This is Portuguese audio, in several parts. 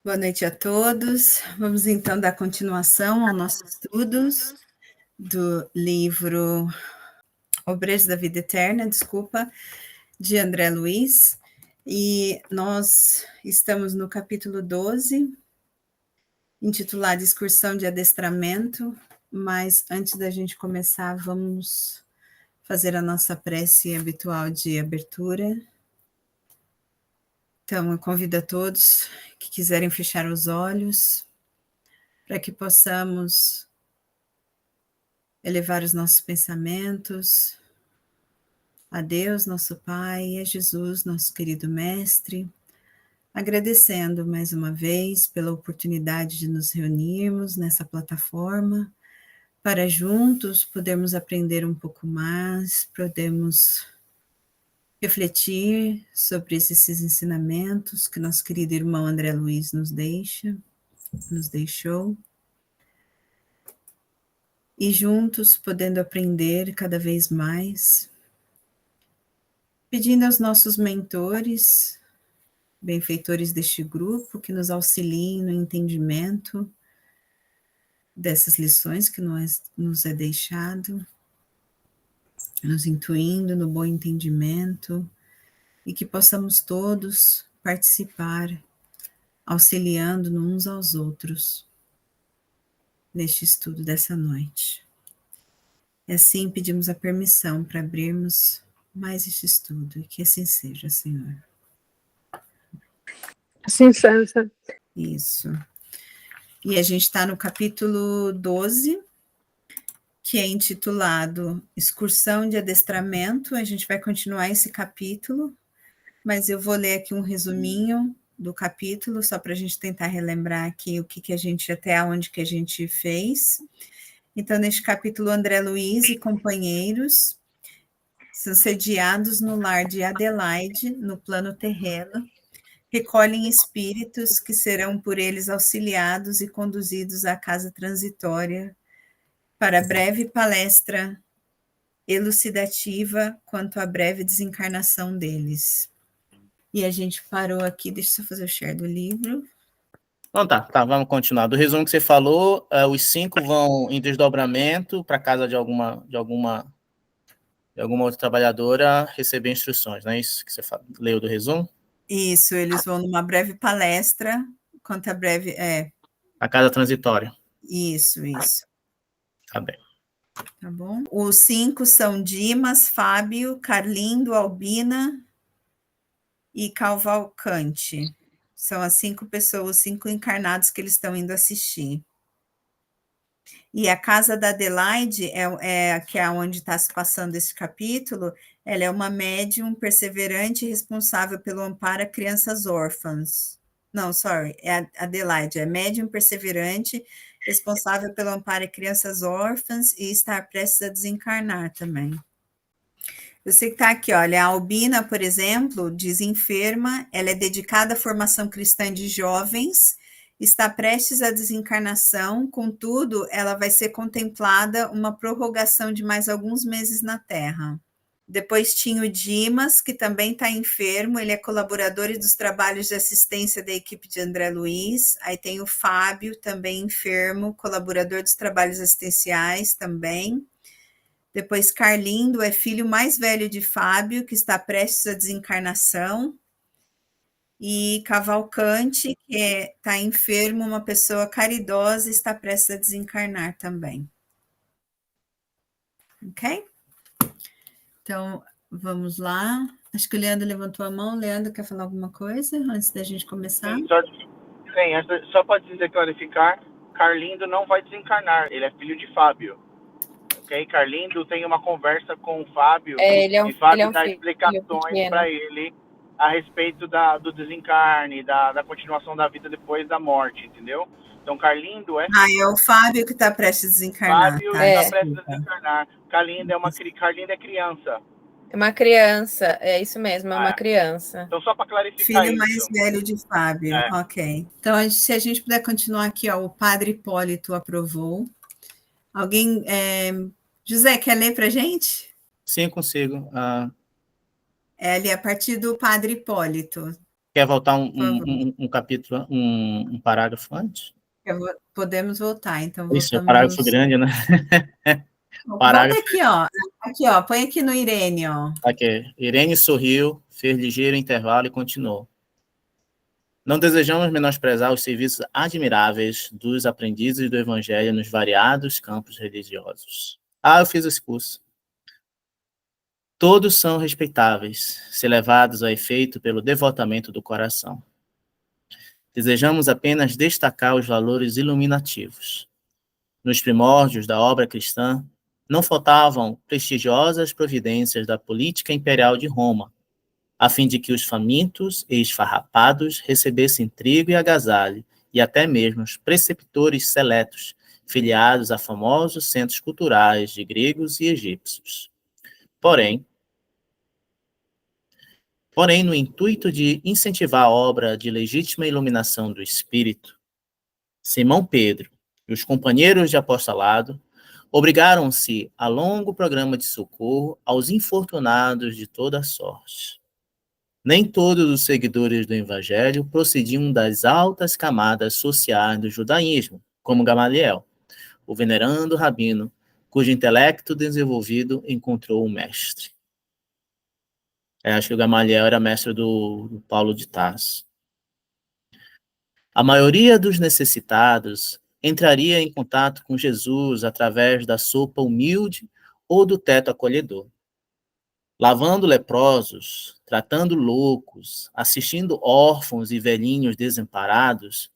Boa noite a todos. Vamos então dar continuação aos nossos estudos do livro Obreiros da Vida Eterna, de André Luiz. E nós estamos no capítulo 12, intitulado Excursão de Adestramento. Mas antes da gente começar, vamos fazer a nossa prece habitual de abertura. Então, eu convido a todos que quiserem fechar os olhos, para que possamos elevar os nossos pensamentos a Deus, nosso Pai, e a Jesus, nosso querido Mestre, agradecendo mais uma vez pela oportunidade de nos reunirmos nessa plataforma, para juntos podermos aprender um pouco mais, podermos refletir sobre esses ensinamentos que nosso querido irmão André Luiz nos deixou, e juntos podendo aprender cada vez mais, pedindo aos nossos mentores, benfeitores deste grupo, que nos auxiliem no entendimento dessas lições que nos é deixado, nos intuindo no bom entendimento, e que possamos todos participar, auxiliando uns aos outros neste estudo dessa noite. E assim pedimos a permissão para abrirmos mais este estudo, e que assim seja, Senhor. Assim seja. Isso. E a gente está no capítulo 12, que é intitulado Excursão de Adestramento. A gente vai continuar esse capítulo, mas eu vou ler aqui um resuminho do capítulo, só para a gente tentar relembrar aqui o que a gente, até onde que a gente fez. Então, neste capítulo, André Luiz e companheiros são sediados no lar de Adelaide, no plano terreno, recolhem espíritos que serão por eles auxiliados e conduzidos à casa transitória para breve palestra elucidativa quanto à breve desencarnação deles. E a gente parou aqui, deixa eu fazer o share do livro. Então tá, vamos continuar. Do resumo que você falou, os 5 vão em desdobramento para casa de alguma outra trabalhadora receber instruções, não é isso que você leu do resumo? Isso, eles vão numa breve palestra, quanto a breve... A casa transitória. Isso. Tá bem. Tá bom? Os 5 são Dimas, Fábio, Carlindo, Albina e Cavalcante. São as 5 pessoas, 5 encarnados que eles estão indo assistir. E a casa da Adelaide, que é onde está se passando esse capítulo, ela é uma médium perseverante e responsável pelo amparo a crianças órfãs. Não, é a Adelaide, é médium perseverante, responsável pelo amparo a crianças órfãs e está prestes a desencarnar também. Eu sei que está aqui, olha, a Albina, por exemplo, diz enferma, ela é dedicada à formação cristã de jovens, está prestes à desencarnação, contudo, ela vai ser contemplada uma prorrogação de mais alguns meses na Terra. Depois tinha o Dimas, que também está enfermo, ele é colaborador dos trabalhos de assistência da equipe de André Luiz. Aí tem o Fábio, também enfermo, colaborador dos trabalhos assistenciais também. Depois Carlindo é filho mais velho de Fábio, que está prestes à desencarnação. E Cavalcante, que está enfermo, uma pessoa caridosa, está prestes a desencarnar também. Ok? Então, vamos lá. Acho que o Leandro levantou a mão. Leandro, quer falar alguma coisa antes da gente começar? Sim, só para dizer, clarificar, Carlindo não vai desencarnar, ele é filho de Fábio. Ok? Carlindo tem uma conversa com o Fábio, e Fábio dá explicações para ele a respeito do desencarne, da continuação da vida depois da morte, entendeu? Então, Carlindo é... é o Fábio que está prestes a desencarnar. Fábio está prestes a desencarnar. Carlindo é criança. É uma criança, é isso mesmo, é uma criança. Então, só para clarificar filho mais velho de Fábio, ok. Então, se a gente puder continuar aqui, ó, o Padre Hipólito aprovou. Alguém... José, quer ler para a gente? Sim, consigo. É ali a partir do Padre Hipólito. Quer voltar um capítulo, um parágrafo antes? Podemos voltar, então Isso, o parágrafo grande, né? Volta aqui, ó. Aqui, ó. Põe aqui no Irene, ó. Aqui. Irene sorriu, fez ligeiro intervalo e continuou. Não desejamos menosprezar os serviços admiráveis dos aprendizes do Evangelho nos variados campos religiosos. Eu fiz esse curso. Todos são respeitáveis, se levados a efeito pelo devotamento do coração. Desejamos apenas destacar os valores iluminativos. Nos primórdios da obra cristã, não faltavam prestigiosas providências da política imperial de Roma, a fim de que os famintos e esfarrapados recebessem trigo e agasalho, e até mesmo os preceptores seletos, filiados a famosos centros culturais de gregos e egípcios. Porém, no intuito de incentivar a obra de legítima iluminação do Espírito, Simão Pedro e os companheiros de apostolado obrigaram-se a longo programa de socorro aos infortunados de toda a sorte. Nem todos os seguidores do Evangelho procediam das altas camadas sociais do judaísmo, como Gamaliel, o venerando rabino, cujo intelecto desenvolvido encontrou o mestre. Acho que o Gamaliel era mestre do Paulo de Tarso. A maioria dos necessitados entraria em contato com Jesus através da sopa humilde ou do teto acolhedor. Lavando leprosos, tratando loucos, assistindo órfãos e velhinhos desamparados,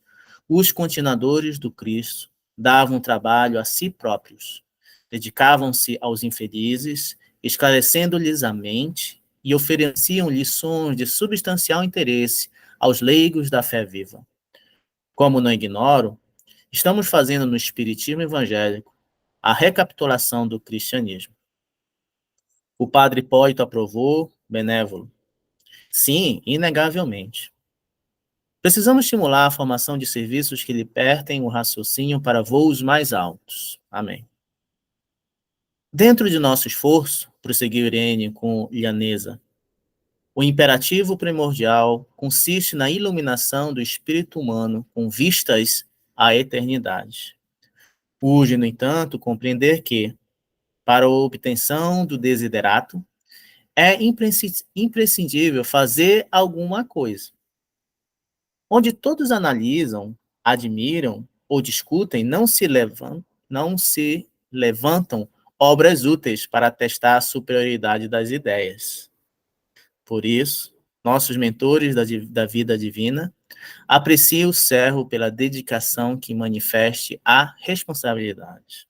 os continuadores do Cristo davam trabalho a si próprios, dedicavam-se aos infelizes, esclarecendo-lhes a mente e ofereciam lições de substancial interesse aos leigos da fé viva. Como não ignoro, estamos fazendo no Espiritismo evangélico a recapitulação do cristianismo. O padre Hipólito aprovou, benévolo. Sim, inegavelmente. Precisamos estimular a formação de serviços que libertem o raciocínio para voos mais altos. Amém. Dentro de nosso esforço, prosseguiu Irene com lhaneza, o imperativo primordial consiste na iluminação do espírito humano com vistas à eternidade. Urge, no entanto, compreender que, para a obtenção do desiderato, é imprescindível fazer alguma coisa. Onde todos analisam, admiram ou discutem, não se levantam obras úteis para atestar a superioridade das ideias. Por isso, nossos mentores da vida divina apreciam o servo pela dedicação que manifeste a responsabilidade.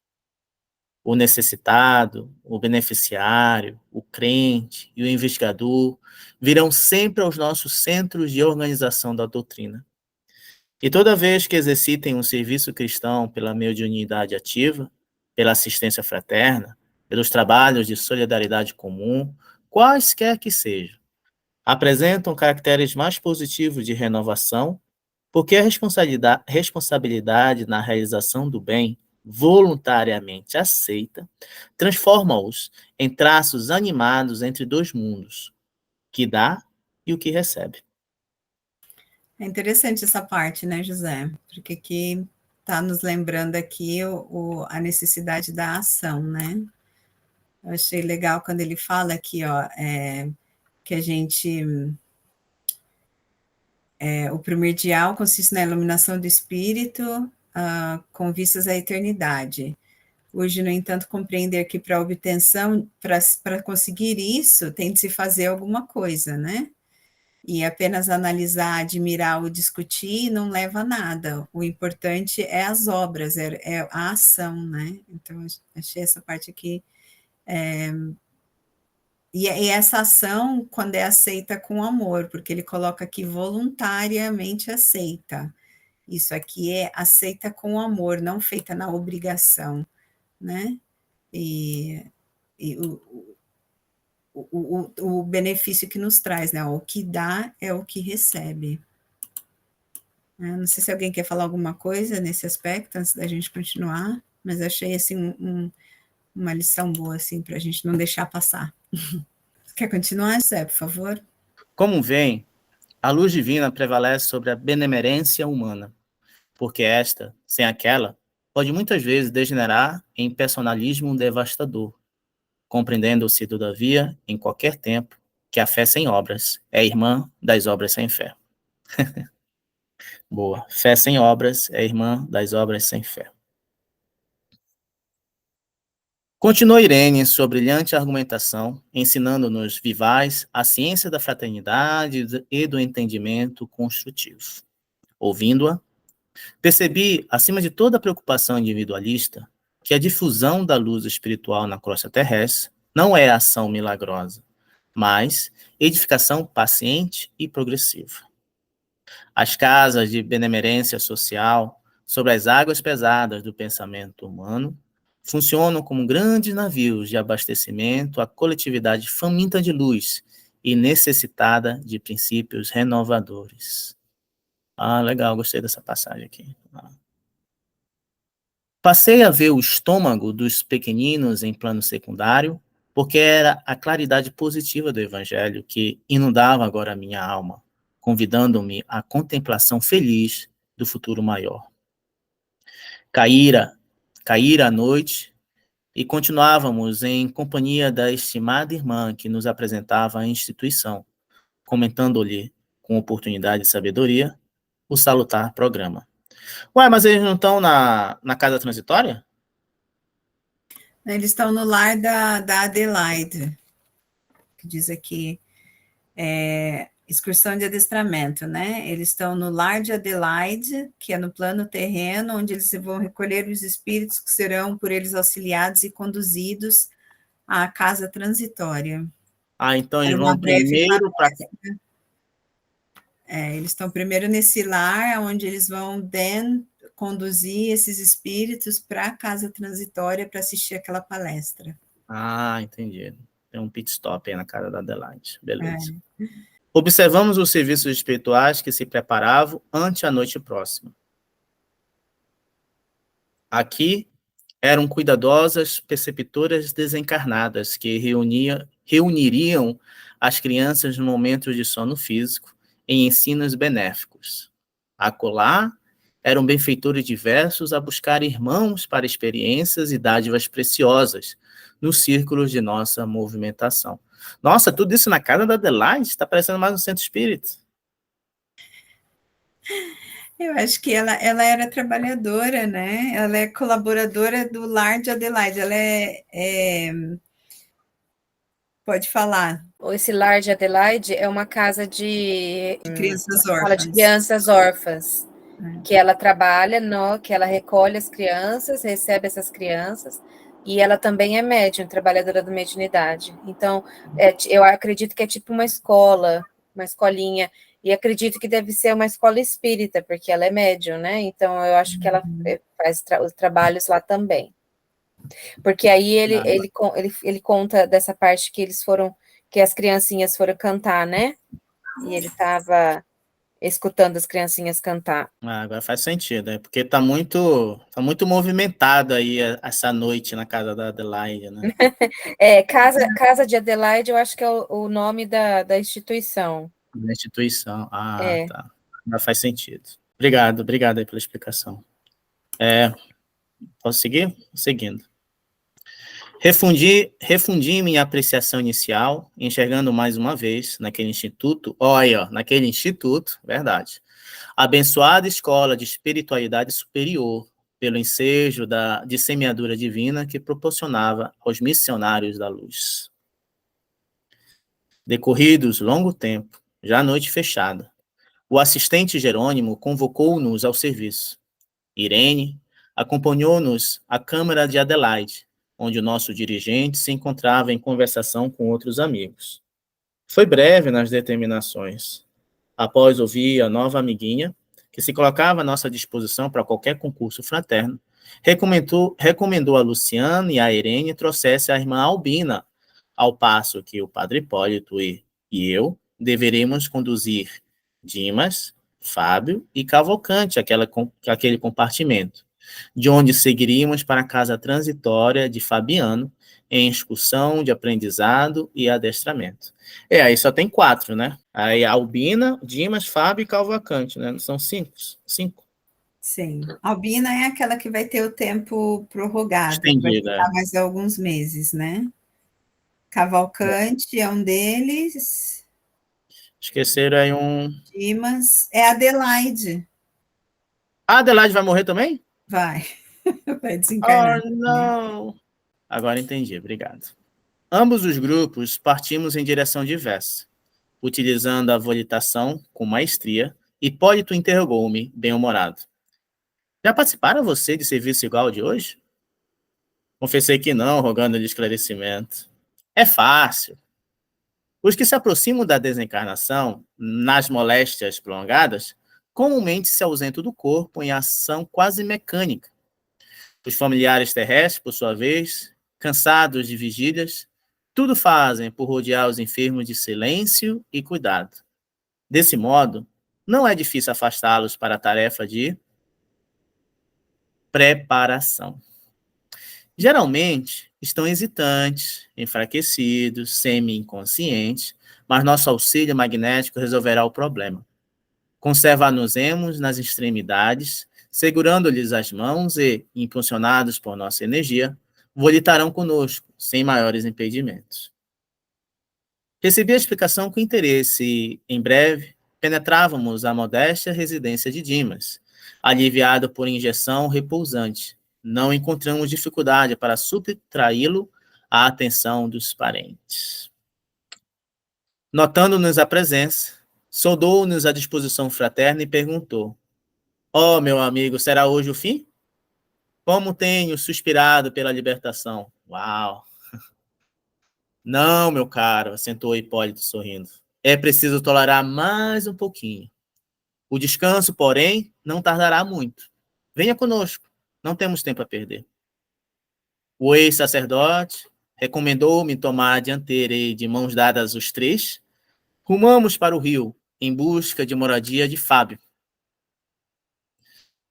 O necessitado, o beneficiário, o crente e o investigador virão sempre aos nossos centros de organização da doutrina. E toda vez que exercitem um serviço cristão pela mediunidade ativa, pela assistência fraterna, pelos trabalhos de solidariedade comum, quaisquer que sejam, apresentam caracteres mais positivos de renovação, porque a responsabilidade na realização do bem, voluntariamente aceita, transforma-os em traços animados entre dois mundos, que dá e o que recebe. É interessante essa parte, né, José? Porque aqui está nos lembrando aqui a necessidade da ação, né? Eu achei legal quando ele fala aqui, ó, que a gente... o primordial consiste na iluminação do espírito com vistas à eternidade. Hoje, no entanto, compreender que para obtenção, para conseguir isso, tem de se fazer alguma coisa, né? E apenas analisar, admirar ou discutir não leva a nada. O importante é as obras, é a ação, né? Então, achei essa parte aqui... E essa ação, quando é aceita com amor, porque ele coloca aqui voluntariamente aceita. Isso aqui é aceita com amor, não feita na obrigação, né? E o benefício que nos traz, né? O que dá é o que recebe. Não sei se alguém quer falar alguma coisa nesse aspecto, antes da gente continuar, mas achei, assim, uma lição boa, assim, para a gente não deixar passar. Quer continuar, Zé, por favor? Como vem, A luz divina prevalece sobre a benemerência humana, porque esta, sem aquela, pode muitas vezes degenerar em personalismo devastador, compreendendo-se, todavia, em qualquer tempo, que a fé sem obras é irmã das obras sem fé. Boa. Fé sem obras é irmã das obras sem fé. Continuou Irene em sua brilhante argumentação, ensinando-nos vivais a ciência da fraternidade e do entendimento construtivo. Ouvindo-a, percebi, acima de toda a preocupação individualista, que a difusão da luz espiritual na crosta terrestre não é ação milagrosa, mas edificação paciente e progressiva. As casas de benemerência social, sobre as águas pesadas do pensamento humano, funcionam como grandes navios de abastecimento à coletividade faminta de luz e necessitada de princípios renovadores. Ah, legal, gostei dessa passagem aqui. Passei a ver o estômago dos pequeninos em plano secundário, porque era a claridade positiva do Evangelho que inundava agora a minha alma, convidando-me à contemplação feliz do futuro maior. Caíra a noite e continuávamos em companhia da estimada irmã que nos apresentava a instituição, comentando-lhe, com oportunidade e sabedoria, o salutar programa. Ué, mas eles não estão na casa transitória? Eles estão no lar da Adelaide, que diz aqui, excursão de adestramento, né? Eles estão no lar de Adelaide, que é no plano terreno, onde eles vão recolher os espíritos que serão por eles auxiliados e conduzidos à casa transitória. Ah, então eles vão primeiro para... eles estão primeiro nesse lar, onde eles vão conduzir esses espíritos para a casa transitória para assistir aquela palestra. Ah, entendi. Tem um pit stop aí na casa da Adelaide. Beleza. Observamos os serviços espirituais que se preparavam ante a noite próxima. Aqui eram cuidadosas preceptoras desencarnadas que reuniriam as crianças no momento de sono físico em ensinos benéficos. Acolá eram benfeitores diversos a buscar irmãos para experiências e dádivas preciosas nos círculos de nossa movimentação. Nossa, tudo isso na casa da Adelaide? Está parecendo mais um centro espírita. Eu acho que ela era trabalhadora, né? Ela é colaboradora do lar de Adelaide. Ela pode falar. Esse lar de Adelaide é uma casa de crianças órfãs. De crianças órfãs. Que ela trabalha, que ela recolhe as crianças, recebe essas crianças, e ela também é médium, trabalhadora da mediunidade. Então, eu acredito que é tipo uma escola, uma escolinha, e acredito que deve ser uma escola espírita, porque ela é médium, né? Então, eu acho que ela faz os trabalhos lá também. Porque aí ele conta dessa parte que as criancinhas foram cantar, né? E ele estava escutando as criancinhas cantar. Agora faz sentido, né? Porque tá muito movimentado aí essa noite na casa da Adelaide, né? Casa de Adelaide, eu acho que é o nome da instituição. Da instituição, tá. Agora faz sentido. Obrigado aí pela explicação. Posso seguir? Seguindo. Refundi minha apreciação inicial, enxergando mais uma vez naquele instituto, verdade, abençoada escola de espiritualidade superior, pelo ensejo de semeadura divina que proporcionava aos missionários da luz. Decorridos longo tempo, já noite fechada, o assistente Jerônimo convocou-nos ao serviço. Irene acompanhou-nos à Câmara de Adelaide, onde o nosso dirigente se encontrava em conversação com outros amigos. Foi breve nas determinações. Após ouvir a nova amiguinha, que se colocava à nossa disposição para qualquer concurso fraterno, recomendou a Luciana e a Irene trouxessem a irmã Albina, ao passo que o padre Hipólito e eu deveríamos conduzir Dimas, Fábio e Cavalcante aquele compartimento, de onde seguiríamos para a casa transitória de Fabiano, em excursão de aprendizado e adestramento. Aí só tem 4, né? Aí Albina, Dimas, Fábio e Cavalcante, né? São 5. Sim. Albina é aquela que vai ter o tempo prorrogado, vai ficar mais alguns meses, né? Cavalcante é um deles. Esqueceram aí um... Dimas. É Adelaide. A Adelaide vai morrer também? Vai. Vai desencarnar. Oh, não! Agora entendi, obrigado. Ambos os grupos partimos em direção diversa. Utilizando a volitação com maestria, Hipólito interrogou-me, bem-humorado. Já participaram você de serviço igual ao de hoje? Confessei que não, rogando-lhe esclarecimento. É fácil. Os que se aproximam da desencarnação, nas moléstias prolongadas, comumente se ausentam do corpo em ação quase mecânica. Os familiares terrestres, por sua vez, cansados de vigílias, tudo fazem por rodear os enfermos de silêncio e cuidado. Desse modo, não é difícil afastá-los para a tarefa de preparação. Geralmente, estão hesitantes, enfraquecidos, semi-inconscientes, mas nosso auxílio magnético resolverá o problema. Conservar-nos-emos nas extremidades, segurando-lhes as mãos e, impulsionados por nossa energia, volitarão conosco, sem maiores impedimentos. Recebi a explicação com interesse e, em breve, penetrávamos a modesta residência de Dimas, aliviado por injeção repousante. Não encontramos dificuldade para subtraí-lo à atenção dos parentes. Notando-nos a presença, saudou-nos a disposição fraterna e perguntou: "Ó, meu amigo, será hoje o fim? Como tenho suspirado pela libertação." Uau! Não, meu caro, acentuou Hipólito sorrindo. É preciso tolerar mais um pouquinho. O descanso, porém, não tardará muito. Venha conosco, não temos tempo a perder. O ex-sacerdote recomendou-me tomar a dianteira e, de mãos dadas os 3, rumamos para o rio, em busca de moradia de Fábio.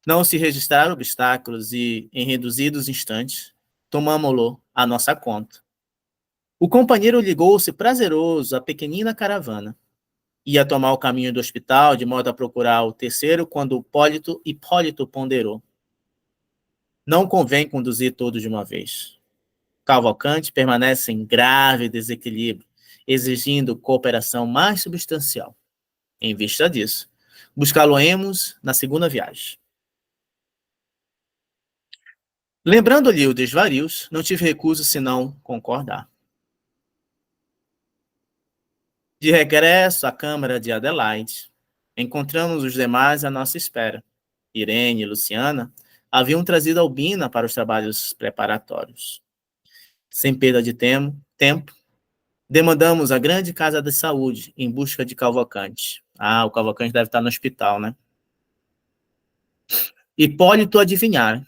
Não se registraram obstáculos e, em reduzidos instantes, tomamo-lo à nossa conta. O companheiro ligou-se prazeroso à pequenina caravana. Ia tomar o caminho do hospital, de modo a procurar o terceiro, quando Hipólito ponderou: não convém conduzir todos de uma vez. Cavalcante permanece em grave desequilíbrio, exigindo cooperação mais substancial. Em vista disso, buscá-lo-emos na segunda viagem. Lembrando-lhe o desvarios, não tive recurso senão concordar. De regresso à câmara de Adelaide, encontramos os demais à nossa espera. Irene e Luciana haviam trazido Albina para os trabalhos preparatórios. Sem perda de tempo, demandamos a grande casa de saúde em busca de Cavalcante. O Cavalcante deve estar no hospital, né? Hipólito adivinhara.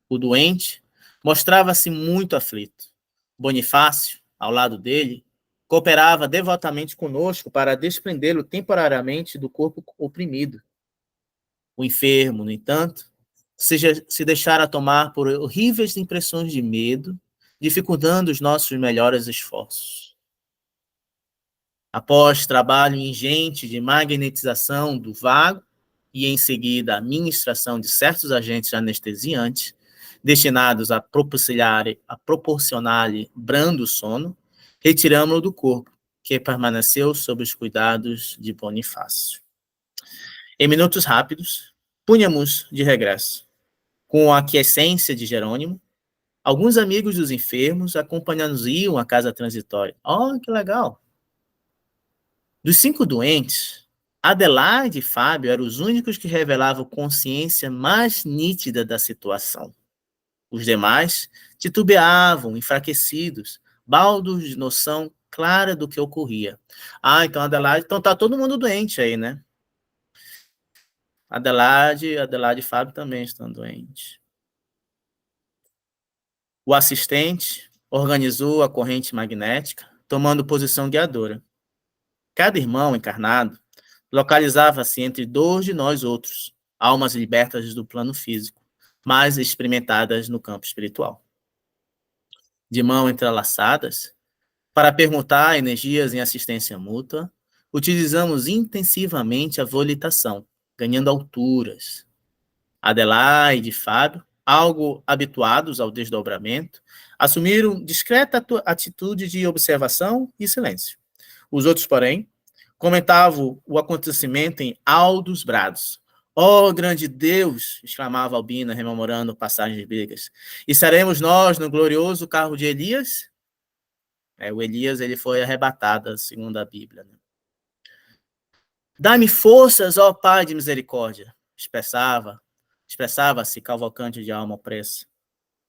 O doente mostrava-se muito aflito. Bonifácio, ao lado dele, cooperava devotamente conosco para desprendê-lo temporariamente do corpo oprimido. O enfermo, no entanto, se deixara tomar por horríveis impressões de medo, dificultando os nossos melhores esforços. Após trabalho ingente de magnetização do vago e, em seguida, a ministração de certos agentes anestesiantes, destinados a proporcionar-lhe brando sono, retiramo-lo do corpo, que permaneceu sob os cuidados de Bonifácio. Em minutos rápidos, punhamos de regresso. Com a aquiescência de Jerônimo, alguns amigos dos enfermos acompanhando-nos-iam à casa transitória. Que legal! Dos 5 doentes, Adelaide e Fábio eram os únicos que revelavam consciência mais nítida da situação. Os demais titubeavam, enfraquecidos, baldos de noção clara do que ocorria. Então Adelaide... Então tá todo mundo doente aí, né? Adelaide e Fábio também estão doentes. O assistente organizou a corrente magnética, tomando posição guiadora. Cada irmão encarnado localizava-se entre 2 de nós outros, almas libertas do plano físico, mas experimentadas no campo espiritual. De mãos entrelaçadas, para permutar energias em assistência mútua, utilizamos intensivamente a volitação, ganhando alturas. Adelaide e Fábio, algo habituados ao desdobramento, assumiram discreta atitude de observação e silêncio. Os outros, porém, comentavam o acontecimento em altos brados. Oh, grande Deus! Exclamava Albina, rememorando passagens bíblicas. Estaremos nós no glorioso carro de Elias? O Elias ele foi arrebatado, segundo a Bíblia. Né? Dá-me forças, ó Pai de misericórdia, expressava-se Cavalcante de alma opressa.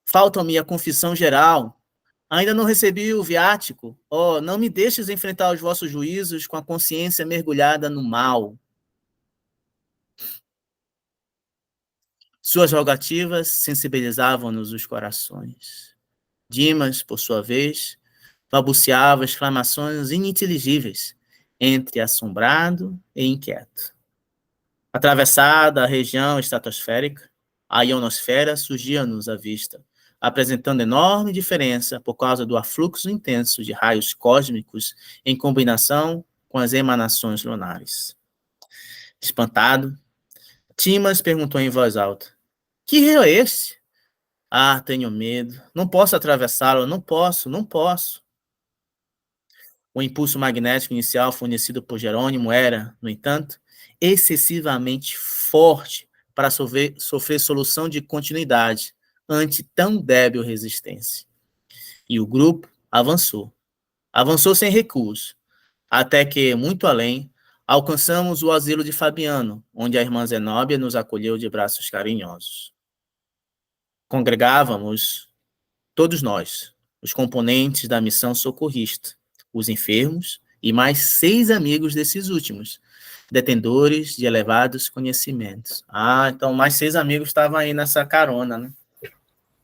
Falta-me a confissão geral. Ainda não recebi o viático. Oh, não me deixes enfrentar os vossos juízos com a consciência mergulhada no mal. Suas rogativas sensibilizavam-nos os corações. Dimas, por sua vez, balbuciava exclamações ininteligíveis, entre assombrado e inquieto. Atravessada a região estratosférica, a ionosfera surgia-nos à vista, apresentando enorme diferença por causa do afluxo intenso de raios cósmicos em combinação com as emanações lunares. Espantado, Timas perguntou em voz alta: que rio é esse? Ah, tenho medo. Não posso atravessá-lo, não posso. O impulso magnético inicial fornecido por Jerônimo era, no entanto, excessivamente forte para sofrer solução de continuidade ante tão débil resistência. E o grupo avançou. Avançou sem recuos, até que, muito além, alcançamos o asilo de Fabiano, onde a irmã Zenóbia nos acolheu de braços carinhosos. Congregávamos, todos nós, os componentes da missão socorrista, os enfermos e mais 6 amigos desses últimos, detentores de elevados conhecimentos. Ah, então mais 6 amigos estavam aí nessa carona, né?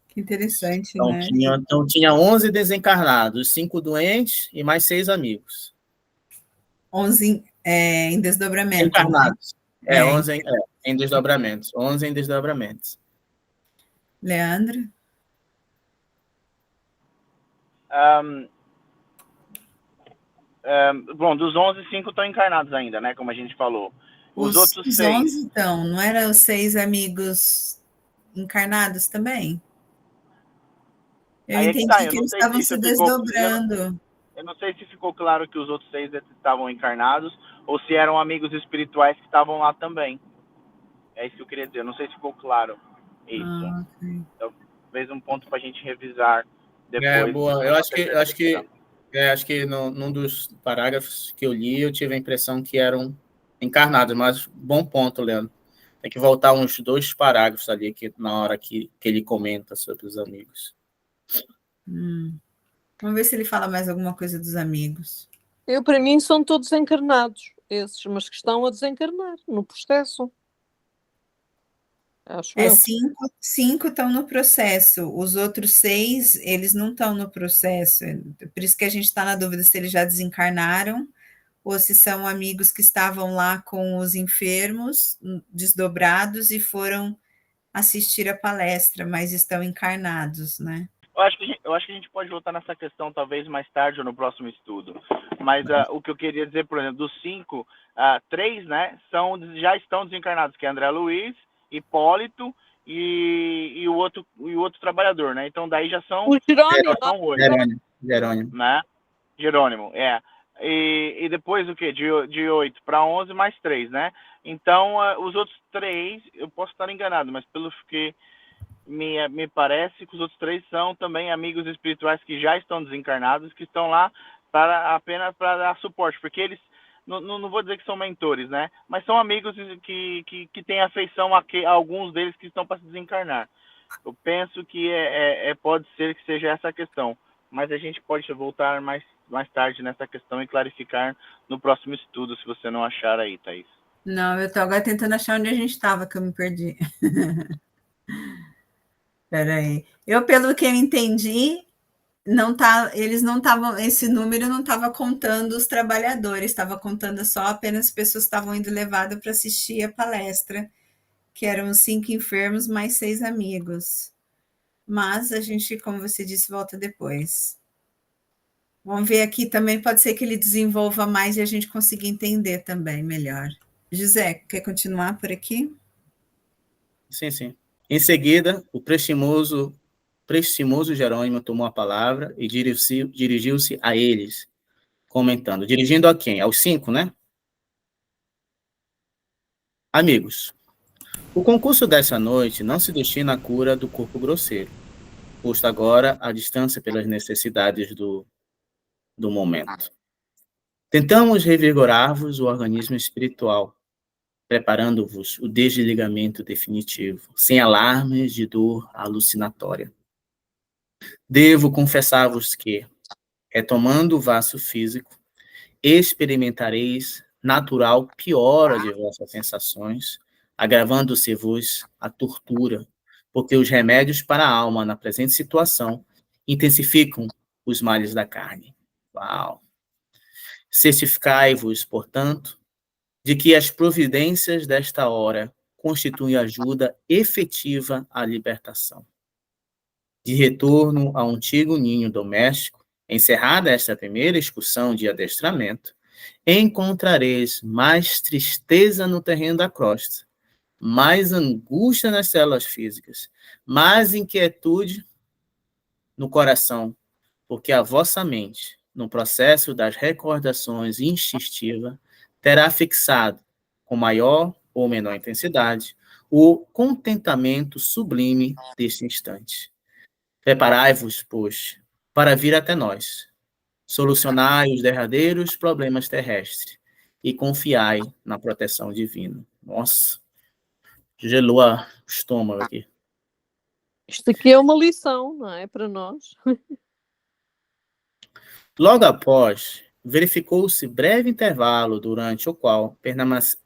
Que interessante, então, né? Tinha 11 desencarnados, 5 doentes e mais 6 amigos. 11 em desdobramento. Encarnados. Né? 11 em desdobramentos. 11 em desdobramentos. Leandro? Bom, dos 11, 5 estão encarnados ainda, né? Como a gente falou. Os outros 6... 11, então, não eram os 6 amigos encarnados também? Eu entendi que eles estavam se desdobrando. Eu não sei se ficou claro que os outros 6 estavam encarnados ou se eram amigos espirituais que estavam lá também. É isso que eu queria dizer. Eu não sei se ficou claro isso. Okay. Talvez um ponto para a gente revisar depois. Boa. Eu acho que num dos parágrafos que eu li, eu tive a impressão que eram encarnados, mas bom ponto, Leandro. Tem que voltar uns 2 parágrafos ali na hora que ele comenta sobre os amigos. Vamos ver se ele fala mais alguma coisa dos amigos. Para mim, são todos encarnados, esses, mas que estão a desencarnar no processo. Acho 5 estão no processo, os outros 6, eles não estão no processo. Por isso que a gente está na dúvida se eles já desencarnaram ou se são amigos que estavam lá com os enfermos desdobrados e foram assistir a palestra, mas estão encarnados, né? Eu acho que a gente pode voltar nessa questão talvez mais tarde ou no próximo estudo. Mas o que eu queria dizer, por exemplo, dos 5, 3, né, já estão desencarnados, que é André Luiz, Hipólito e o outro trabalhador, né? Então daí já são... O Jerônimo. Né? Jerônimo, E depois o quê? De 8 para 11 mais 3, né? Então, os outros 3, eu posso estar enganado, mas pelo que me parece que os outros 3 são também amigos espirituais que já estão desencarnados, que estão lá apenas para dar suporte, porque eles, não vou dizer que são mentores, né? Mas são amigos que têm afeição a alguns deles que estão para se desencarnar. Eu penso que pode ser que seja essa a questão, mas a gente pode voltar mais tarde nessa questão e clarificar no próximo estudo, se você não achar aí, Thaís. Não, eu estou agora tentando achar onde a gente estava, que eu me perdi. Peraí. Pelo que eu entendi, eles não estavam, esse número não estava contando os trabalhadores, estava contando só apenas pessoas que estavam indo levadas para assistir a palestra, que eram os 5 enfermos mais 6 amigos. Mas a gente, como você disse, volta depois. Vamos ver aqui também, pode ser que ele desenvolva mais e a gente consiga entender também melhor. José, quer continuar por aqui? Sim, sim. Em seguida, o prestimoso Jerônimo tomou a palavra e dirigiu-se a eles, comentando. Dirigindo a quem? Aos 5, né? Amigos, o concurso dessa noite não se destina à cura do corpo grosseiro, posto agora à distância pelas necessidades do momento. Tentamos revigorar-vos o organismo espiritual, preparando-vos o desligamento definitivo, sem alarmes de dor alucinatória. Devo confessar-vos que, retomando o vaso físico, experimentareis natural piora de vossas sensações, agravando-se-vos a tortura, porque os remédios para a alma na presente situação intensificam os males da carne. Uau! Certificai-vos, portanto, de que as providências desta hora constituem ajuda efetiva à libertação. De retorno ao antigo ninho doméstico, encerrada esta primeira excursão de adestramento, encontrareis mais tristeza no terreno da crosta, mais angústia nas células físicas, mais inquietude no coração, porque a vossa mente, no processo das recordações instintivas, terá fixado, com maior ou menor intensidade, o contentamento sublime deste instante. Preparai-vos, pois, para vir até nós, solucionai os derradeiros problemas terrestres e confiai na proteção divina. Nossa, gelou o estômago aqui. Isto aqui é uma lição, não é? Para nós. Logo após, verificou-se breve intervalo durante o qual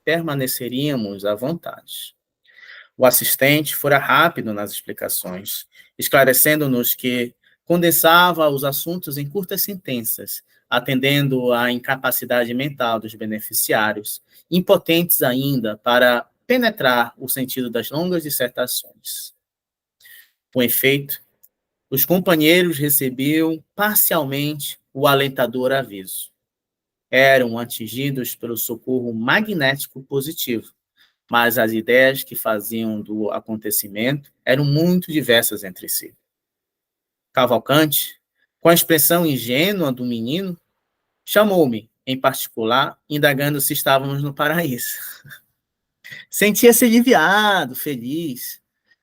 permaneceríamos à vontade. O assistente fora rápido nas explicações, esclarecendo-nos que condensava os assuntos em curtas sentenças, atendendo à incapacidade mental dos beneficiários, impotentes ainda para penetrar o sentido das longas dissertações. Com efeito, os companheiros recebiam parcialmente o alentador aviso. Eram atingidos pelo socorro magnético positivo, mas as ideias que faziam do acontecimento eram muito diversas entre si. Cavalcante, com a expressão ingênua do menino, chamou-me, em particular, indagando se estávamos no paraíso. Sentia-se aliviado, feliz.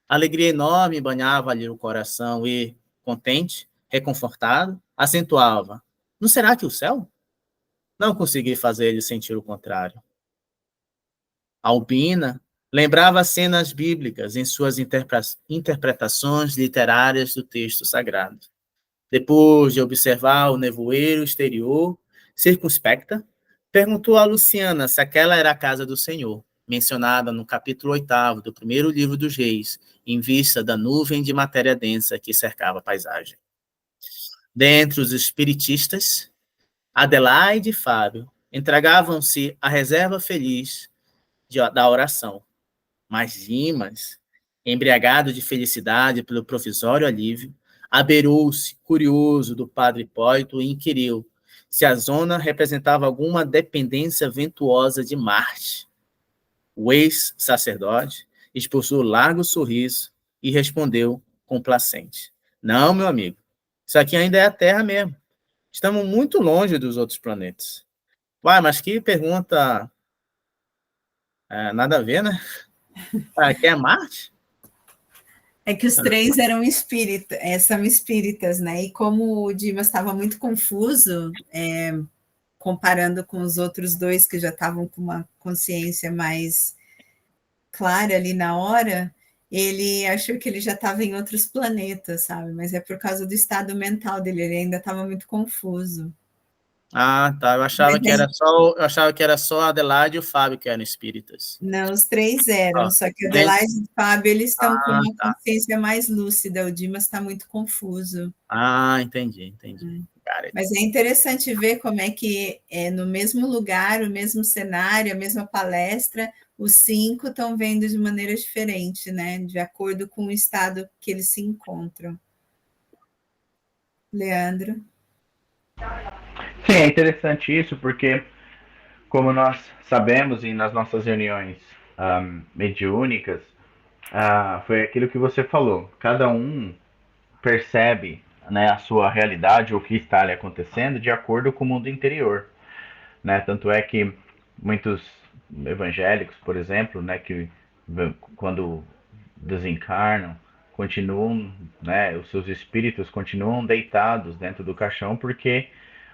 Alegria enorme banhava-lhe o coração e, contente, reconfortado, acentuava. Não será que o céu? Não consegui fazer-lhe sentir o contrário. Albina lembrava cenas bíblicas em suas interpretações literárias do texto sagrado. Depois de observar o nevoeiro exterior, circunspecta, perguntou a Luciana se aquela era a casa do Senhor, mencionada no capítulo 8º do primeiro livro dos Reis, em vista da nuvem de matéria densa que cercava a paisagem. Dentre os espiritistas, Adelaide e Fábio entregavam-se à reserva feliz da oração. Mas Dimas, embriagado de felicidade pelo provisório alívio, abeirou-se, curioso, do padre Hipólito e inquiriu se a zona representava alguma dependência ventuosa de Marte. O ex-sacerdote expulsou largo sorriso e respondeu complacente. Não, meu amigo, isso aqui ainda é a Terra mesmo. Estamos muito longe dos outros planetas. Uai, mas que pergunta... nada a ver, né? Aqui é Marte? É que os 3 eram espíritas, são espíritas, né? E como o Dimas estava muito confuso, comparando com os outros 2 que já estavam com uma consciência mais clara ali na hora, ele achou que ele já estava em outros planetas, sabe? Mas é por causa do estado mental dele, ele ainda estava muito confuso. Ah, tá. Eu achava que era só a Adelaide e o Fábio que eram espíritas. Não, os 3 eram, só que a Adelaide e o Fábio, eles estão com uma consciência mais lúcida, o Dimas está muito confuso. Ah, entendi. Mas é interessante ver como é que no mesmo lugar, o mesmo cenário, a mesma palestra, os 5 estão vendo de maneira diferente, né? De acordo com o estado que eles se encontram. Leandro? Sim, é interessante isso, porque, como nós sabemos nas nossas reuniões mediúnicas, foi aquilo que você falou. Cada um percebe, né, a sua realidade, o que está ali acontecendo, de acordo com o mundo interior. Né? Tanto é que muitos evangélicos, por exemplo, né, que quando desencarnam, continuam, né, os seus espíritos continuam deitados dentro do caixão, porque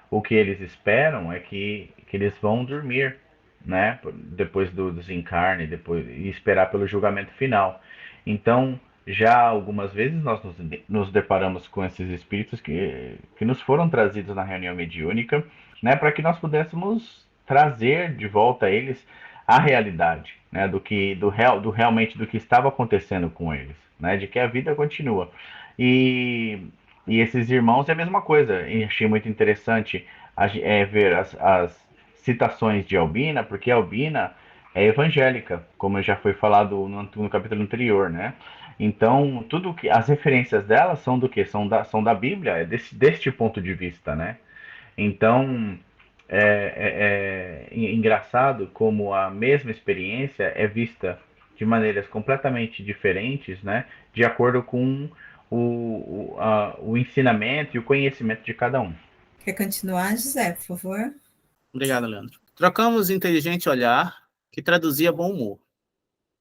o que eles esperam é que eles vão dormir, né, depois do desencarne, depois, e esperar pelo julgamento final. Então, já algumas vezes nós nos deparamos com esses espíritos que nos foram trazidos na reunião mediúnica, né, para que nós pudéssemos trazer de volta a eles a realidade, né, realmente do que estava acontecendo com eles, né, de que a vida continua. E esses irmãos é a mesma coisa. E achei muito interessante ver as citações de Albina, porque Albina é evangélica, como já foi falado no capítulo anterior, né? Então, tudo que as referências dela são do que? São da Bíblia, é deste ponto de vista, né? Então, é engraçado como a mesma experiência é vista de maneiras completamente diferentes, né? De acordo com o ensinamento e o conhecimento de cada um. Quer continuar, José, por favor? Obrigado, Leandro. Trocamos inteligente olhar que traduzia bom humor.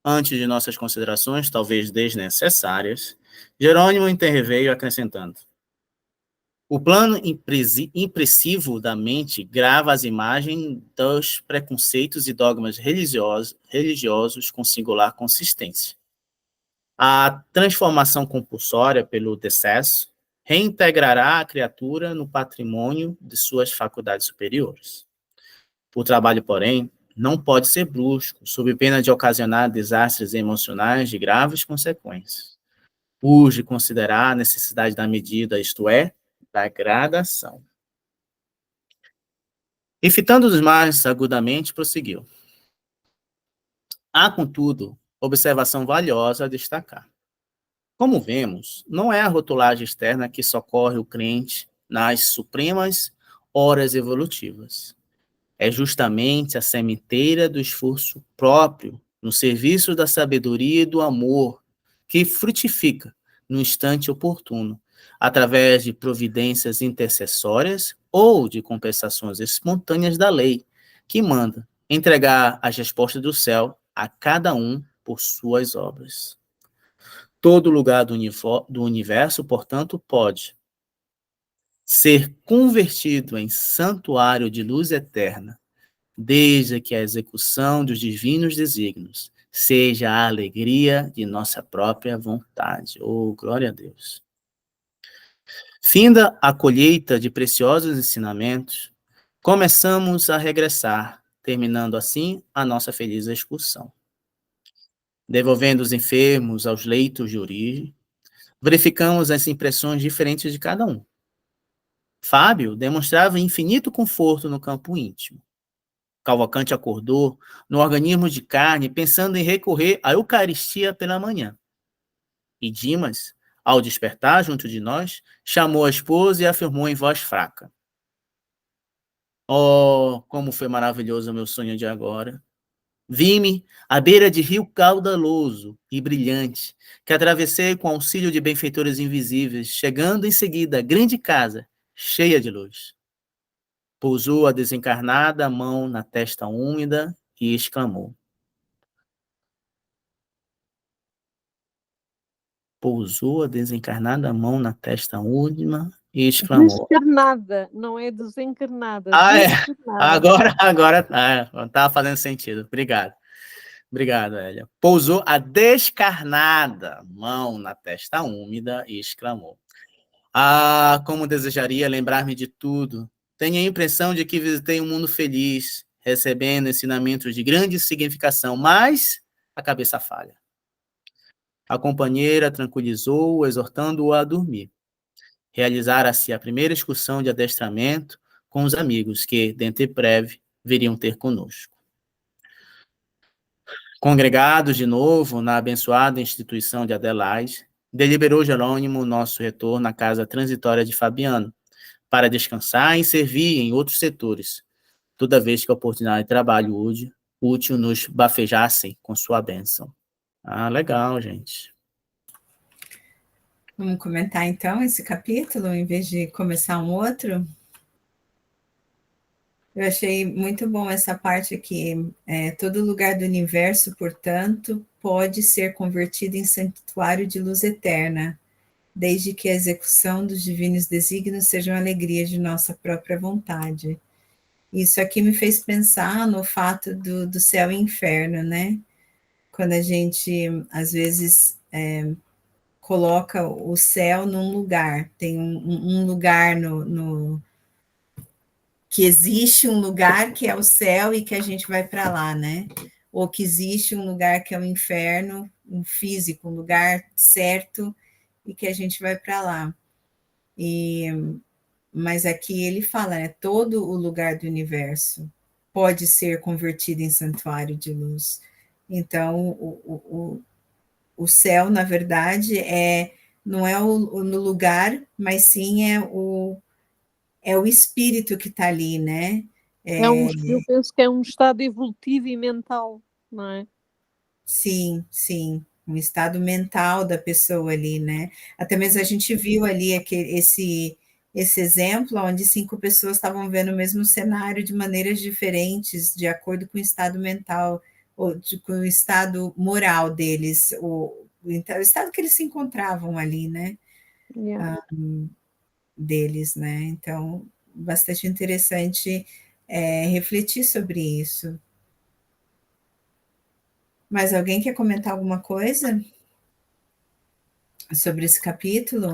Antes de nossas considerações, talvez desnecessárias, Jerônimo interveio acrescentando: o plano impressivo da mente grava as imagens dos preconceitos e dogmas religiosos com singular consistência. A transformação compulsória pelo decesso reintegrará a criatura no patrimônio de suas faculdades superiores. O trabalho, porém, não pode ser brusco, sob pena de ocasionar desastres emocionais de graves consequências. Urge considerar a necessidade da medida, isto é, da gradação. E fitando-os mais agudamente, prosseguiu. Há, contudo, observação valiosa a destacar. Como vemos, não é a rotulagem externa que socorre o crente nas supremas horas evolutivas. É justamente a sementeira do esforço próprio no serviço da sabedoria e do amor que frutifica no instante oportuno, através de providências intercessórias ou de compensações espontâneas da lei, que manda entregar as respostas do céu a cada um por suas obras. Todo lugar do universo, portanto, pode ser convertido em santuário de luz eterna, desde que a execução dos divinos desígnios seja a alegria de nossa própria vontade. Oh, glória a Deus. Finda a colheita de preciosos ensinamentos, começamos a regressar, terminando assim a nossa feliz excursão. Devolvendo os enfermos aos leitos de origem, verificamos as impressões diferentes de cada um. Fábio demonstrava infinito conforto no campo íntimo. Cavalcante acordou no organismo de carne, pensando em recorrer à Eucaristia pela manhã. E Dimas, ao despertar junto de nós, chamou a esposa e afirmou em voz fraca: oh, como foi maravilhoso o meu sonho de agora! Vi-me à beira de rio caudaloso e brilhante, que atravessei com auxílio de benfeitores invisíveis, chegando em seguida à grande casa, cheia de luz. Pousou a desencarnada mão na testa úmida e exclamou. Pousou a desencarnada mão na testa úmida e exclamou. Descarnada, não é desencarnada. Ah, desencarnada. Agora estava fazendo sentido. Obrigado. Obrigado, Hélia. Pousou a descarnada mão na testa úmida e exclamou. Ah, como desejaria lembrar-me de tudo. Tenho a impressão de que visitei um mundo feliz, recebendo ensinamentos de grande significação, mas a cabeça falha. A companheira tranquilizou-o, exortando-o a dormir. Realizara-se a primeira excursão de adestramento com os amigos que, dentro de breve, viriam ter conosco. Congregados de novo na abençoada instituição de Adelaide, deliberou Jerônimo nosso retorno à casa transitória de Fabiano, para descansar e servir em outros setores, toda vez que a oportunidade de trabalho útil nos bafejassem com sua bênção. Ah, legal, gente. Vamos comentar, então, esse capítulo, em vez de começar um outro? Eu achei muito bom essa parte aqui. Todo lugar do universo, portanto, pode ser convertido em santuário de luz eterna, desde que a execução dos divinos desígnios seja uma alegria de nossa própria vontade. Isso aqui me fez pensar no fato do céu e inferno, né? Quando a gente, às vezes, coloca o céu num lugar, tem um lugar que existe um lugar que é o céu e que a gente vai para lá, né? Ou que existe um lugar que é o inferno, um físico, um lugar certo e que a gente vai para lá. Mas aqui ele fala, né? Todo o lugar do universo pode ser convertido em santuário de luz. Então, o céu, na verdade, não é no lugar, mas sim é o espírito que está ali, né? Eu penso que é um estado evolutivo e mental, não é? Sim, sim, um estado mental da pessoa ali, né? Até mesmo a gente viu ali esse exemplo onde 5 pessoas estavam vendo o mesmo cenário de maneiras diferentes, de acordo com o estado mental, ou com o estado moral deles, o estado que eles se encontravam ali, né? Yeah. Deles, né? Então, bastante interessante refletir sobre isso. Mais alguém quer comentar alguma coisa sobre esse capítulo?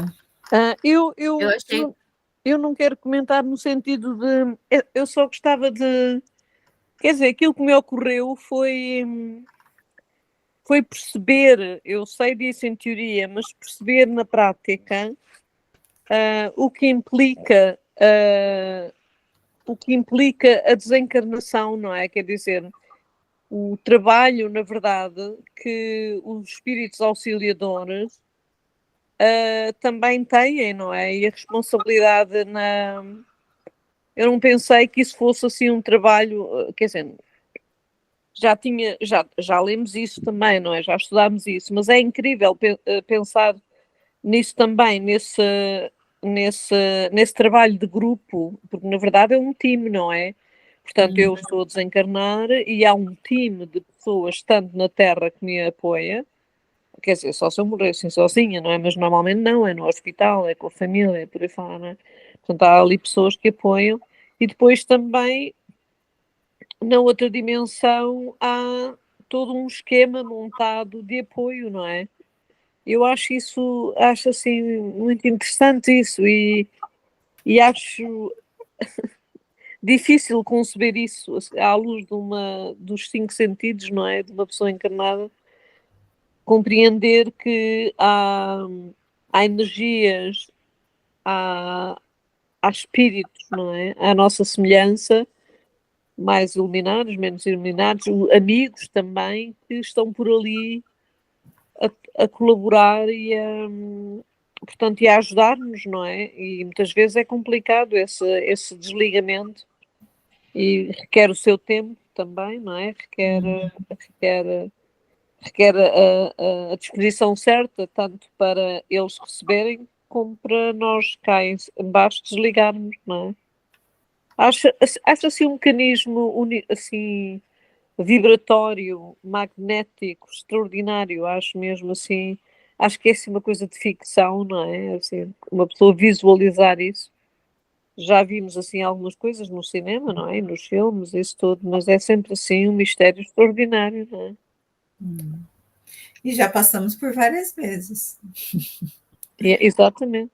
Eu não quero comentar no sentido de... Eu só gostava de... Quer dizer, aquilo que me ocorreu foi perceber, eu sei disso em teoria, mas perceber na prática o que implica a desencarnação, não é? Quer dizer, o trabalho, na verdade, que os espíritos auxiliadores também têm, não é? E a responsabilidade Eu não pensei que isso fosse assim um trabalho, quer dizer, já lemos isso também, não é? Já estudámos isso, mas é incrível pensar nisso também, nesse trabalho de grupo, porque na verdade é um time, não é? Portanto, eu estou a desencarnar e há um time de pessoas, tanto na Terra, que me apoia. Quer dizer, só se eu morresse sozinha, não é? Mas normalmente não, é no hospital, é com a família, é por aí fora, não é? Portanto, há ali pessoas que apoiam. E depois também, na outra dimensão, há todo um esquema montado de apoio, não é? Eu acho assim, muito interessante isso e acho difícil conceber isso à luz dos 5 sentidos, não é? De uma pessoa encarnada. Compreender que há energias, há espíritos, não é? À nossa semelhança, mais iluminados, menos iluminados, amigos também, que estão por ali a colaborar portanto, a ajudar-nos, não é? E muitas vezes é complicado esse desligamento e requer o seu tempo também, não é? Requer a disposição certa, tanto para eles receberem, como para nós cá em baixo desligarmos, não é? Acho assim um mecanismo assim, vibratório, magnético, extraordinário, acho mesmo assim, acho que é assim uma coisa de ficção, não é? Assim, uma pessoa visualizar isso. Já vimos assim algumas coisas no cinema, não é? Nos filmes, isso tudo, mas é sempre assim um mistério extraordinário, não é? E já passamos por várias vezes. Exatamente.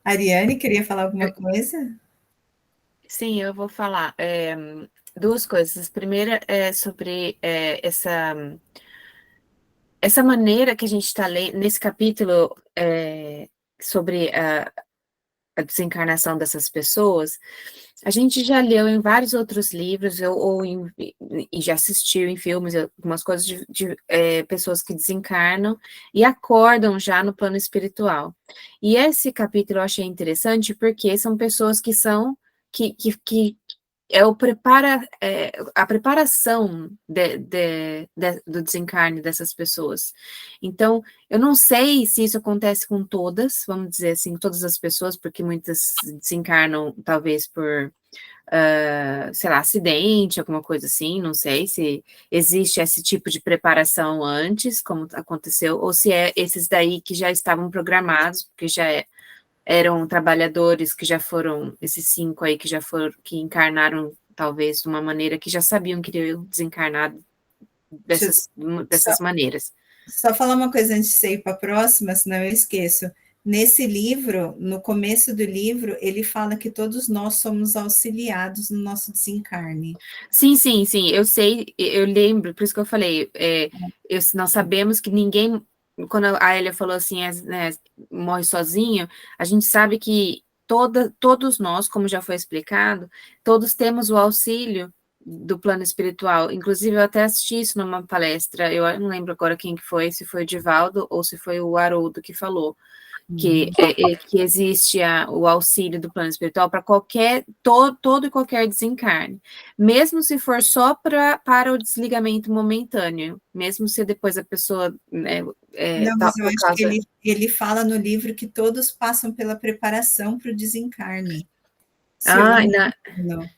Ariane, queria falar alguma coisa? Sim, eu vou falar. Duas coisas. A primeira é sobre essa maneira que a gente está lendo nesse capítulo sobre a desencarnação dessas pessoas, a gente já leu em vários outros livros, e já assistiu em filmes, algumas coisas de pessoas que desencarnam e acordam já no plano espiritual. E esse capítulo eu achei interessante porque são pessoas que são, que a preparação do desencarne dessas pessoas. Então, eu não sei se isso acontece com todas, vamos dizer assim, todas as pessoas, porque muitas desencarnam talvez por, sei lá, acidente, alguma coisa assim, não sei se existe esse tipo de preparação antes, como aconteceu, ou se é esses daí que já estavam programados, porque eram trabalhadores que já foram, esses 5 aí que já foram, que encarnaram talvez de uma maneira que já sabiam que iriam desencarnar dessas maneiras. Só falar uma coisa antes de você ir para a próxima, senão eu esqueço. Nesse livro, no começo do livro, ele fala que todos nós somos auxiliados no nosso desencarne. Sim, eu sei, eu lembro, por isso que eu falei, nós sabemos que ninguém, quando a Elia falou assim, né, morre sozinho, a gente sabe que todos nós, como já foi explicado, todos temos o auxílio do plano espiritual. Inclusive, eu até assisti isso numa palestra, eu não lembro agora quem que foi, se foi o Divaldo ou se foi o Haroldo que falou, que existe o auxílio do plano espiritual para todo e qualquer desencarne, mesmo se for só para o desligamento momentâneo, mesmo se depois a pessoa... Não, mas eu acho que ele fala no livro que todos passam pela preparação para o desencarne.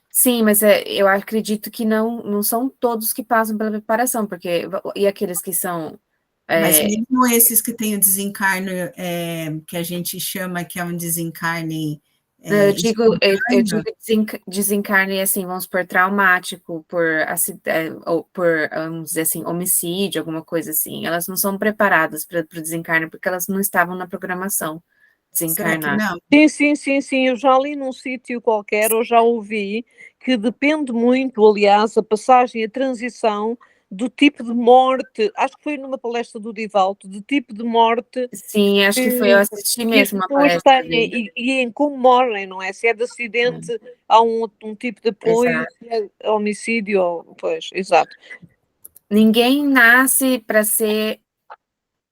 Sim, mas eu acredito que não são todos que passam pela preparação, porque e aqueles que são... Mas mesmo esses que têm o desencarne, que a gente chama que é um desencarne... eu digo desencarne, assim, vamos supor, traumático, ou por, vamos dizer assim, homicídio, alguma coisa assim. Elas não são preparadas para o desencarne, porque elas não estavam na programação desencarnar. Não? Sim, eu já li num sítio qualquer, ou já ouvi, que depende muito, aliás, a passagem, a transição do tipo de morte, acho que foi numa palestra do Divaldo, do tipo de morte. Sim, acho que foi, eu assisti mesmo a palestra dele. E em como morrem, não é? Se é de acidente, há um tipo de apoio, exato. Se é homicídio, pois, exato. Ninguém nasce para ser...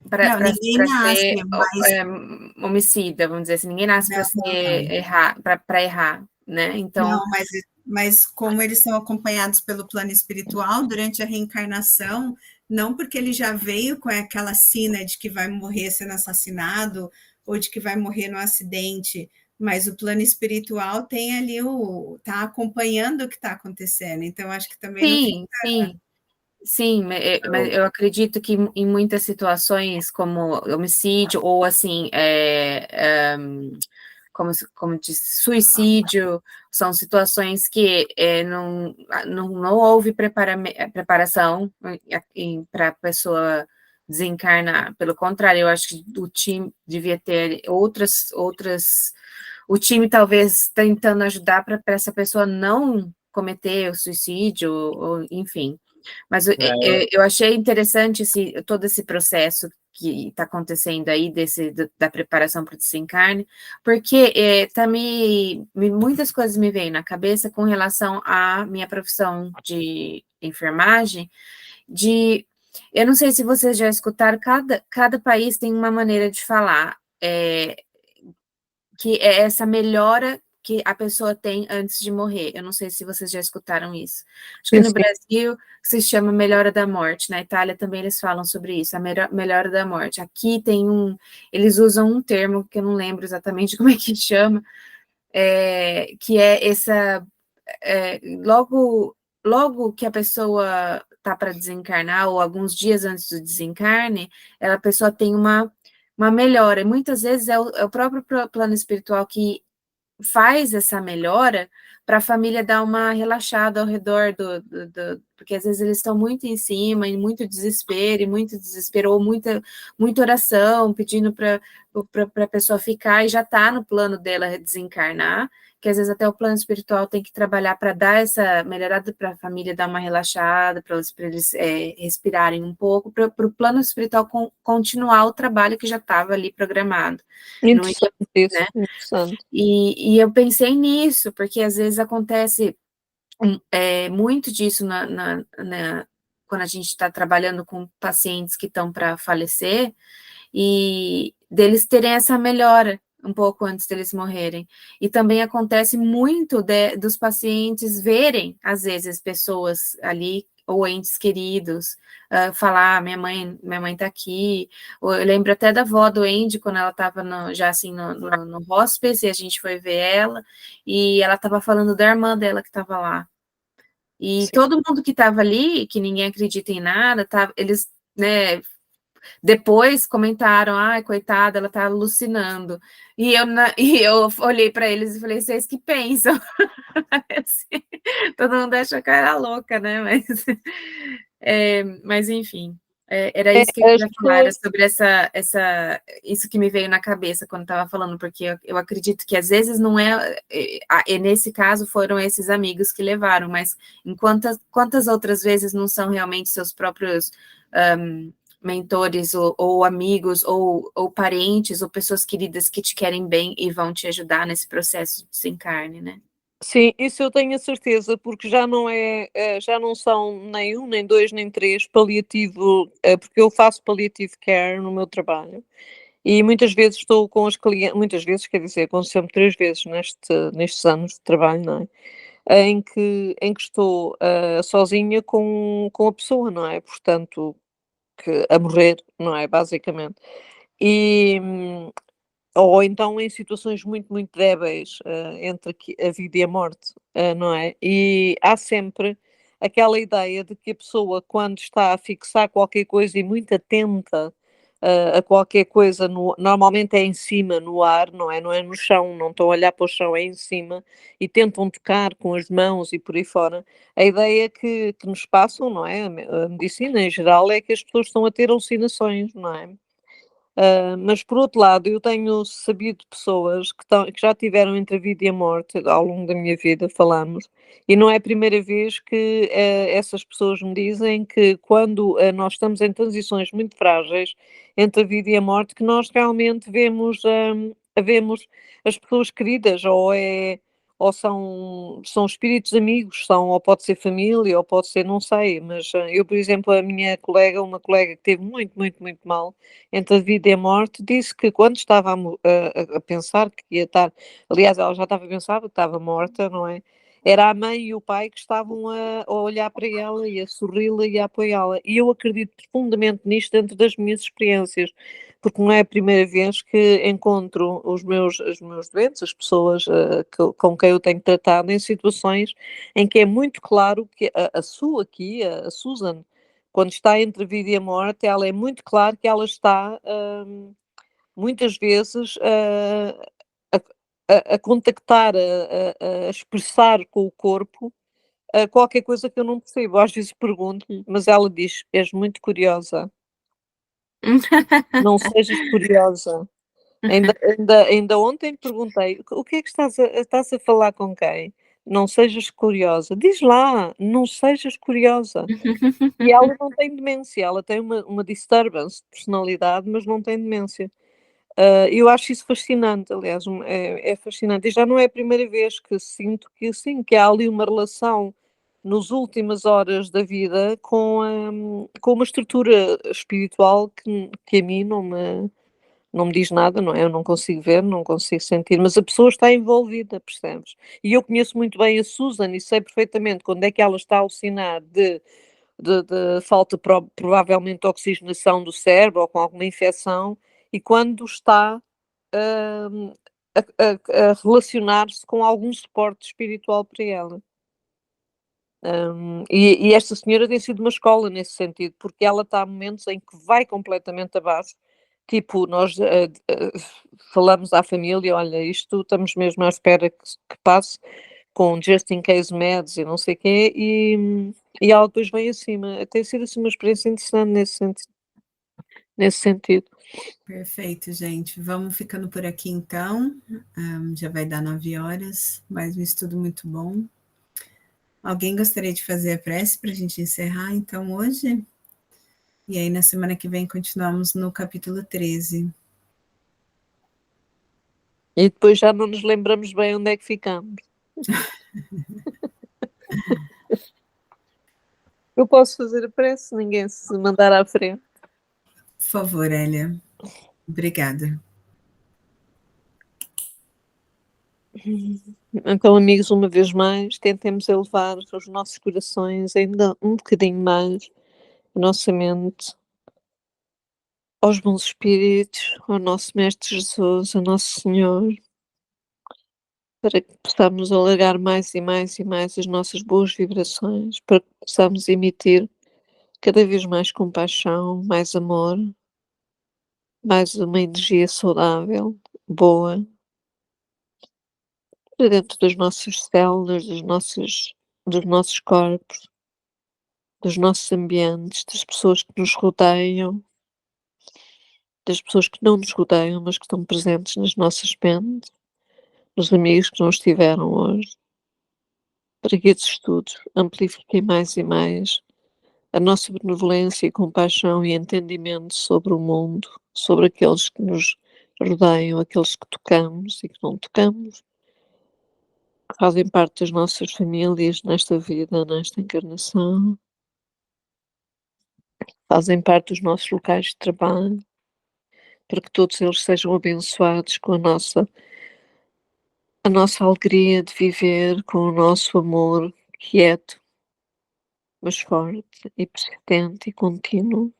ninguém nasce, homicida, vamos dizer assim, ninguém nasce para errar, né? Então... Não, mas como eles são acompanhados pelo plano espiritual durante a reencarnação, não porque ele já veio com aquela sina de que vai morrer sendo assassinado ou de que vai morrer no acidente, mas o plano espiritual tem ali está acompanhando o que está acontecendo, então acho que também Sim, mas eu acredito que em muitas situações, como homicídio, ou assim, como diz, suicídio, são situações que não houve preparação para a pessoa desencarnar. Pelo contrário, eu acho que o time devia ter outras o time talvez tentando ajudar para essa pessoa não cometer o suicídio, ou enfim. Mas eu achei interessante todo esse processo que está acontecendo aí, da preparação para o desencarne, porque muitas coisas me veem na cabeça com relação à minha profissão de enfermagem, eu não sei se vocês já escutaram, cada país tem uma maneira de falar, que é essa melhora que a pessoa tem antes de morrer. Eu não sei se vocês já escutaram isso. Acho que no Brasil se chama melhora da morte. Na Itália também eles falam sobre isso, a melhora da morte. Aqui eles usam um termo que eu não lembro exatamente como é que chama, que é essa... logo que a pessoa está para desencarnar, ou alguns dias antes do desencarne, a pessoa tem uma melhora. E muitas vezes é o próprio plano espiritual que faz essa melhora para a família dar uma relaxada ao redor porque às vezes eles estão muito em cima, e muito desespero, ou muita oração, pedindo para a pessoa ficar, e já está no plano dela desencarnar, que às vezes até o plano espiritual tem que trabalhar para dar essa melhorada, para a família dar uma relaxada, para eles respirarem um pouco, para o plano espiritual continuar o trabalho que já estava ali programado. Interessante isso, né? Interessante. E eu pensei nisso, porque às vezes acontece muito disso quando a gente está trabalhando com pacientes que estão para falecer, e deles terem essa melhora um pouco antes deles morrerem. E também acontece muito dos pacientes verem, às vezes, pessoas ali, ou entes queridos, falar, minha mãe tá aqui. Ou eu lembro até da avó do Andy, quando ela estava já assim no hospice, e a gente foi ver ela, e ela estava falando da irmã dela que estava lá. E Sim. Todo mundo que estava ali, que ninguém acredita em nada, eles, né, depois comentaram, ai, coitada, ela tá alucinando. E eu olhei para eles e falei, vocês que pensam? Assim, todo mundo achou que eu era louca, né? Mas enfim, era isso que eu queria falar, era sobre isso que me veio na cabeça quando estava falando, porque eu acredito que às vezes não e nesse caso foram esses amigos que levaram, mas quantas outras vezes não são realmente seus próprios mentores ou amigos ou parentes ou pessoas queridas que te querem bem e vão te ajudar nesse processo de desencarne, né? Sim, isso eu tenho a certeza, porque já não são nem 1, nem 2, nem 3 paliativo, porque eu faço palliative care no meu trabalho, e muitas vezes estou com as clientes, muitas vezes, quer dizer, aconteceu-me 3 vezes nestes anos de trabalho, não é? Em que estou sozinha com a pessoa, não é? Portanto, a morrer, não é? Basicamente. Ou então em situações muito, muito débeis, entre a vida e a morte, não é? E há sempre aquela ideia de que a pessoa, quando está a fixar qualquer coisa e muito atenta a qualquer coisa, normalmente é em cima, no ar, não é? Não é no chão, não estão a olhar para o chão, é em cima, e tentam tocar com as mãos e por aí fora. A ideia que nos passam, não é? A medicina em geral é que as pessoas estão a ter alucinações, não é? Mas por outro lado, eu tenho sabido de pessoas que já tiveram entre a vida e a morte ao longo da minha vida, falamos, e não é a primeira vez que essas pessoas me dizem que quando nós estamos em transições muito frágeis entre a vida e a morte, que nós realmente vemos as pessoas queridas, ou são espíritos amigos, ou pode ser família, ou pode ser, não sei, mas eu, por exemplo, uma colega que teve muito, muito, muito mal entre a vida e a morte, disse que quando estava a pensar que ia estar, aliás, ela já estava a pensar que estava morta, não é? Era a mãe e o pai que estavam a olhar para ela e a sorri-la e a apoiá-la. E eu acredito profundamente nisto dentro das minhas experiências, porque não é a primeira vez que encontro os meus doentes, as pessoas com quem eu tenho tratado, em situações em que é muito claro que a Susan, quando está entre a vida e a morte, ela é muito claro que ela está muitas vezes a contactar, a expressar com o corpo qualquer coisa que eu não percebo. Às vezes pergunto-lhe, mas ela diz: és muito curiosa. Não sejas curiosa. Ainda ontem perguntei: o que é que estás a falar com quem? Não sejas curiosa. Diz lá, não sejas curiosa. E ela não tem demência, ela tem uma disturbance de personalidade, mas não tem demência. Eu acho isso fascinante, aliás, é fascinante. E já não é a primeira vez que sinto que sim, que há ali uma relação nas últimas horas da vida com uma estrutura espiritual que a mim não me diz nada, não é? Eu não consigo ver, não consigo sentir, mas a pessoa está envolvida, percebes? E eu conheço muito bem a Susan e sei perfeitamente quando é que ela está a alucinar de falta provavelmente de oxigenação do cérebro ou com alguma infecção, e quando está a relacionar-se com algum suporte espiritual para ela. E esta senhora tem sido uma escola nesse sentido, porque ela está a momentos em que vai completamente abaixo, tipo, nós falamos à família, olha, isto estamos mesmo à espera que passe, com just in case meds e não sei o quê, e ela depois veio acima. Tem sido assim uma experiência interessante nesse sentido. Perfeito, gente. Vamos ficando por aqui então. Já vai dar 9 horas, mais um estudo muito bom. Alguém gostaria de fazer a prece para a gente encerrar então hoje? E aí na semana que vem continuamos no capítulo 13. E depois já não nos lembramos bem onde é que ficamos. Eu posso fazer a prece se ninguém se mandar à frente. Por favor, Hélia. Obrigada. Então, amigos, uma vez mais, tentemos elevar os nossos corações ainda um bocadinho mais, a nossa mente, aos bons espíritos, ao nosso Mestre Jesus, ao nosso Senhor, para que possamos alargar mais e mais e mais as nossas boas vibrações, para que possamos emitir cada vez mais compaixão, mais amor, mais uma energia saudável, boa, para dentro das nossas células, dos nossos corpos, dos nossos ambientes, das pessoas que nos rodeiam, das pessoas que não nos rodeiam, mas que estão presentes nas nossas mentes, nos amigos que não estiveram hoje, para que esses estudos amplifiquem mais e mais a nossa benevolência e compaixão e entendimento sobre o mundo, sobre aqueles que nos rodeiam, aqueles que tocamos e que não tocamos, que fazem parte das nossas famílias nesta vida, nesta encarnação, fazem parte dos nossos locais de trabalho, para que todos eles sejam abençoados com a nossa alegria de viver, com o nosso amor quieto, mas forte e persistente e contínuo,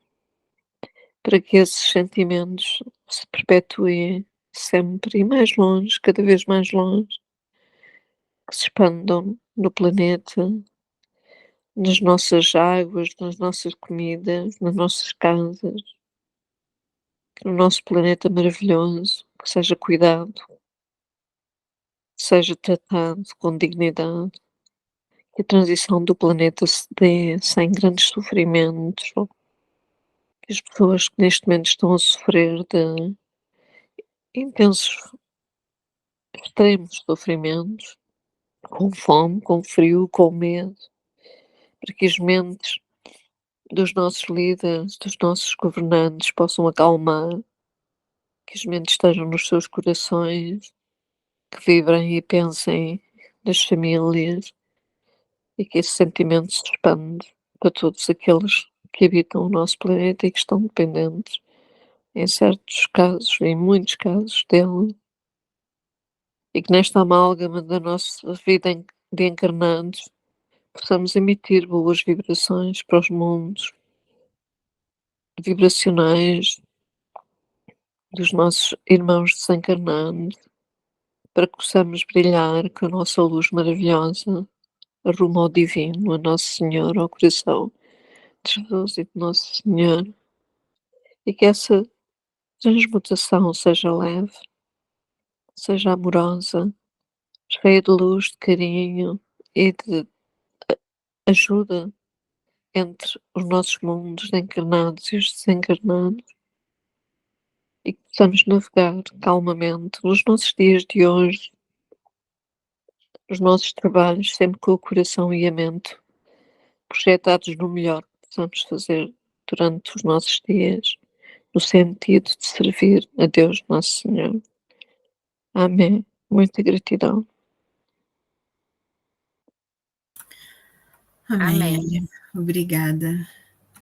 para que esses sentimentos se perpetuem sempre e mais longe, cada vez mais longe, que se expandam no planeta, nas nossas águas, nas nossas comidas, nas nossas casas, que no nosso planeta maravilhoso, que seja cuidado, seja tratado com dignidade, que a transição do planeta se dê sem grandes sofrimentos, que as pessoas que neste momento estão a sofrer de intensos, extremos sofrimentos, com fome, com frio, com medo, para que as mentes dos nossos líderes, dos nossos governantes possam acalmar, que as mentes estejam nos seus corações, que vibrem e pensem nas famílias e que esse sentimento se expande para todos aqueles que habitam o nosso planeta e que estão dependentes, em certos casos, em muitos casos, dele, e que nesta amálgama da nossa vida de encarnados possamos emitir boas vibrações para os mundos vibracionais dos nossos irmãos desencarnados, para que possamos brilhar com a nossa luz maravilhosa rumo ao divino, a Nosso Senhor, ao coração de Jesus e de Nosso Senhor, e que essa transmutação seja leve, seja amorosa, cheia de luz, de carinho e de ajuda entre os nossos mundos encarnados e os desencarnados, e que possamos navegar calmamente nos nossos dias de hoje, nos nossos trabalhos, sempre com o coração e a mente projetados no melhor que possamos fazer durante os nossos dias, no sentido de servir a Deus Nosso Senhor. Amém. Muita gratidão. Amém. Amém. Obrigada.